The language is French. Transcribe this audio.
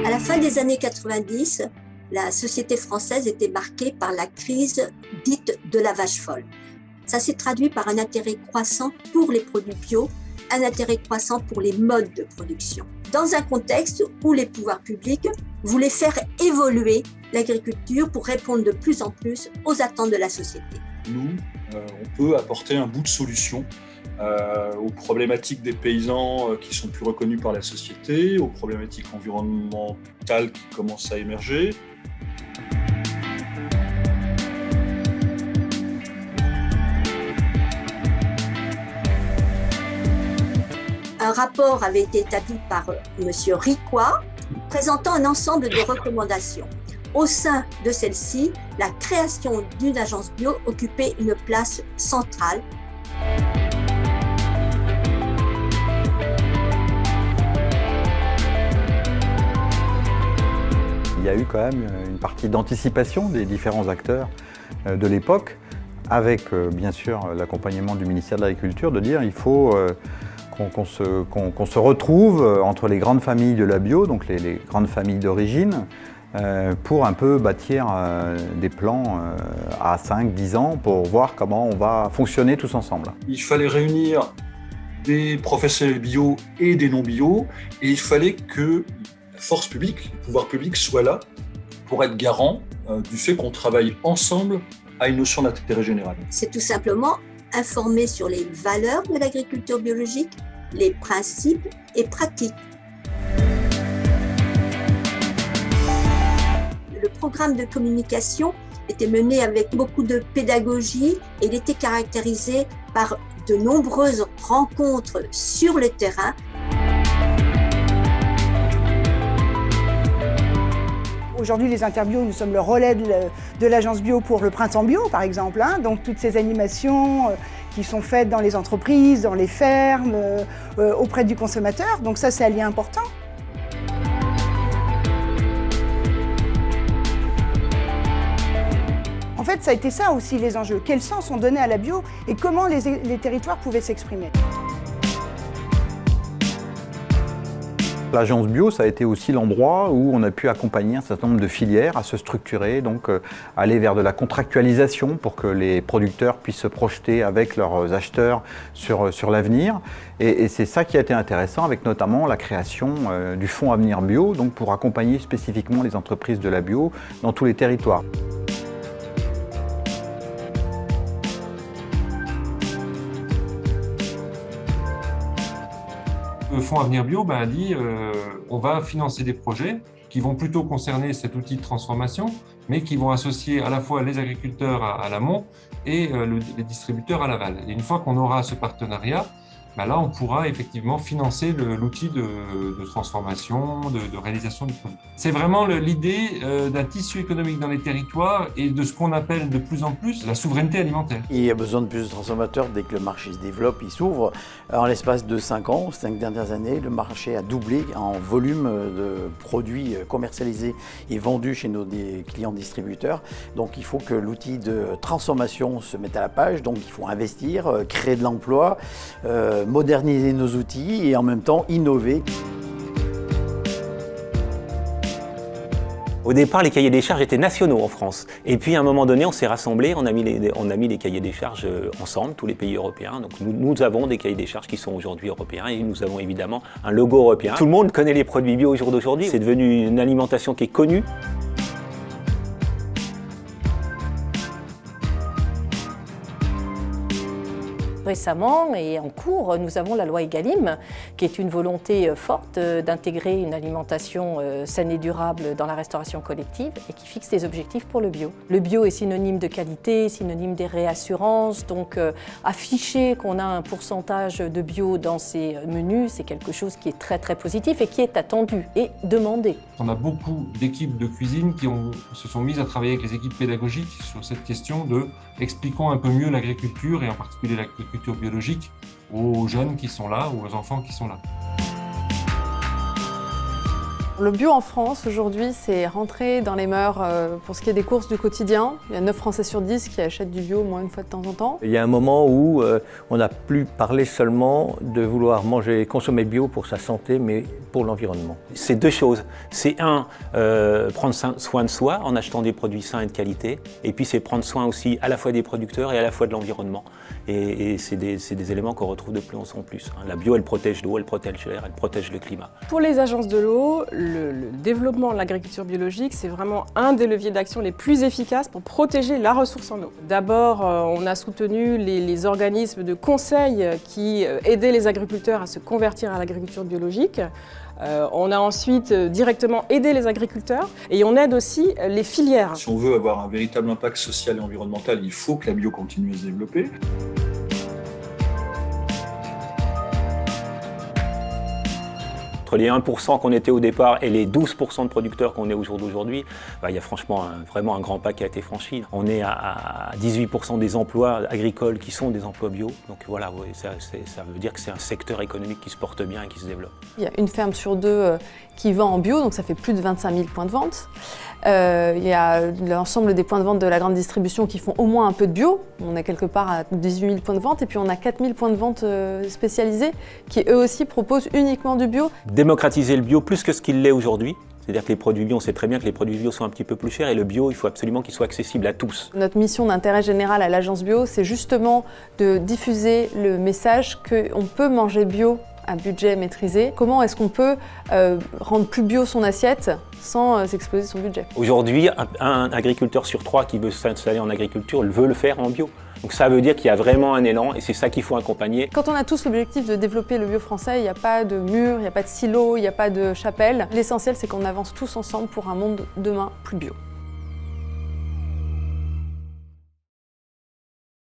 À la fin des années 90, la société française était marquée par la crise dite de la vache folle. Ça s'est traduit par un intérêt croissant pour les produits bio, un intérêt croissant pour les modes de production. Dans un contexte où les pouvoirs publics voulaient faire évoluer l'agriculture pour répondre de plus en plus aux attentes de la société. Nous, on peut apporter un bout de solution aux problématiques des paysans qui sont plus reconnus par la société, aux problématiques environnementales qui commencent à émerger. Un rapport avait été établi par M. Ricois, présentant un ensemble de recommandations. Au sein de celle-ci, la création d'une agence bio occupait une place centrale. Il y a eu quand même une partie d'anticipation des différents acteurs de l'époque, avec bien sûr l'accompagnement du ministère de l'Agriculture, de dire il faut qu'on se retrouve entre les grandes familles de la bio, donc les grandes familles d'origine, pour un peu bâtir des plans à 5-10 ans pour voir comment on va fonctionner tous ensemble. Il fallait réunir des professionnels bio et des non-bio, et il fallait que la force publique, le pouvoir public soit là pour être garant du fait qu'on travaille ensemble à une notion d'intérêt général. C'est tout simplement informer sur les valeurs de l'agriculture biologique, les principes et pratiques. Le programme de communication était mené avec beaucoup de pédagogie et il était caractérisé par de nombreuses rencontres sur le terrain. Aujourd'hui, les Interbio, nous sommes le relais de l'agence bio pour le printemps bio, par exemple. Donc toutes ces animations qui sont faites dans les entreprises, dans les fermes, auprès du consommateur. Donc ça, c'est un lien important. En fait, ça a été ça aussi les enjeux. Quel sens on donnait à la bio et comment les territoires pouvaient s'exprimer. L'agence bio, ça a été aussi l'endroit où on a pu accompagner un certain nombre de filières à se structurer, donc aller vers de la contractualisation pour que les producteurs puissent se projeter avec leurs acheteurs sur l'avenir. Et c'est ça qui a été intéressant, avec notamment la création du Fonds Avenir Bio, donc pour accompagner spécifiquement les entreprises de la bio dans tous les territoires. Le Fonds Avenir Bio a dit on va financer des projets qui vont plutôt concerner cet outil de transformation, mais qui vont associer à la fois les agriculteurs à l'amont et les distributeurs à l'aval. Et une fois qu'on aura ce partenariat, là on pourra effectivement financer l'outil de transformation, de réalisation du produit. C'est vraiment l'idée d'un tissu économique dans les territoires et de ce qu'on appelle de plus en plus la souveraineté alimentaire. Il y a besoin de plus de transformateurs dès que le marché se développe, il s'ouvre. En l'espace de 5 ans, 5 dernières années, le marché a doublé en volume de produits commercialisés et vendus chez nos clients distributeurs. Donc il faut que l'outil de transformation se mette à la page, donc il faut investir, créer de l'emploi, moderniser nos outils et en même temps innover. Au départ, les cahiers des charges étaient nationaux en France. Et puis, à un moment donné, on s'est rassemblés, on a mis les cahiers des charges ensemble, tous les pays européens. Donc, nous avons des cahiers des charges qui sont aujourd'hui européens et nous avons évidemment un logo européen. Tout le monde connaît les produits bio au jour d'aujourd'hui. C'est devenu une alimentation qui est connue. Récemment et en cours, nous avons la loi Egalim, qui est une volonté forte d'intégrer une alimentation saine et durable dans la restauration collective et qui fixe des objectifs pour le bio. Le bio est synonyme de qualité, synonyme des réassurances, donc afficher qu'on a un pourcentage de bio dans ces menus, c'est quelque chose qui est très très positif et qui est attendu et demandé. On a beaucoup d'équipes de cuisine qui se sont mises à travailler avec les équipes pédagogiques sur cette question de expliquons un peu mieux l'agriculture et en particulier l'agriculture biologique aux jeunes qui sont là ou aux enfants qui sont là. Le bio en France aujourd'hui, c'est rentré dans les mœurs pour ce qui est des courses du quotidien. Il y a 9 Français sur 10 qui achètent du bio au moins une fois de temps en temps. Il y a un moment où on n'a plus parlé seulement de vouloir manger et consommer bio pour sa santé, mais pour l'environnement. C'est deux choses. C'est prendre soin de soi en achetant des produits sains et de qualité. Et puis c'est prendre soin aussi à la fois des producteurs et à la fois de l'environnement. Et c'est des éléments qu'on retrouve de plus en plus. La bio, elle protège l'eau, elle protège l'air, elle protège le climat. Pour les agences de l'eau, le développement de l'agriculture biologique, c'est vraiment un des leviers d'action les plus efficaces pour protéger la ressource en eau. D'abord, on a soutenu les organismes de conseil qui aidaient les agriculteurs à se convertir à l'agriculture biologique. On a ensuite directement aidé les agriculteurs et on aide aussi les filières. Si on veut avoir un véritable impact social et environnemental, il faut que la bio continue à se développer. Entre les 1% qu'on était au départ et les 12% de producteurs qu'on est au jour d'aujourd'hui, il y a franchement vraiment un grand pas qui a été franchi. On est à 18% des emplois agricoles qui sont des emplois bio. Donc voilà, ça veut dire que c'est un secteur économique qui se porte bien et qui se développe. Il y a une ferme sur deux qui vend en bio, donc ça fait plus de 25 000 points de vente. Il y a l'ensemble des points de vente de la grande distribution qui font au moins un peu de bio. On est quelque part à 18 000 points de vente et puis on a 4 000 points de vente spécialisés qui eux aussi proposent uniquement du bio. Démocratiser le bio plus que ce qu'il l'est aujourd'hui. C'est-à-dire que les produits bio, on sait très bien que les produits bio sont un petit peu plus chers et le bio, il faut absolument qu'il soit accessible à tous. Notre mission d'intérêt général à l'agence bio, c'est justement de diffuser le message qu'on peut manger bio à budget maîtrisé. Comment est-ce qu'on peut rendre plus bio son assiette sans exploser son budget? Aujourd'hui, un agriculteur sur 3 qui veut s'installer en agriculture veut le faire en bio. Donc ça veut dire qu'il y a vraiment un élan et c'est ça qu'il faut accompagner. Quand on a tous l'objectif de développer le bio français, il n'y a pas de mur, il n'y a pas de silo, il n'y a pas de chapelle. L'essentiel, c'est qu'on avance tous ensemble pour un monde demain plus bio.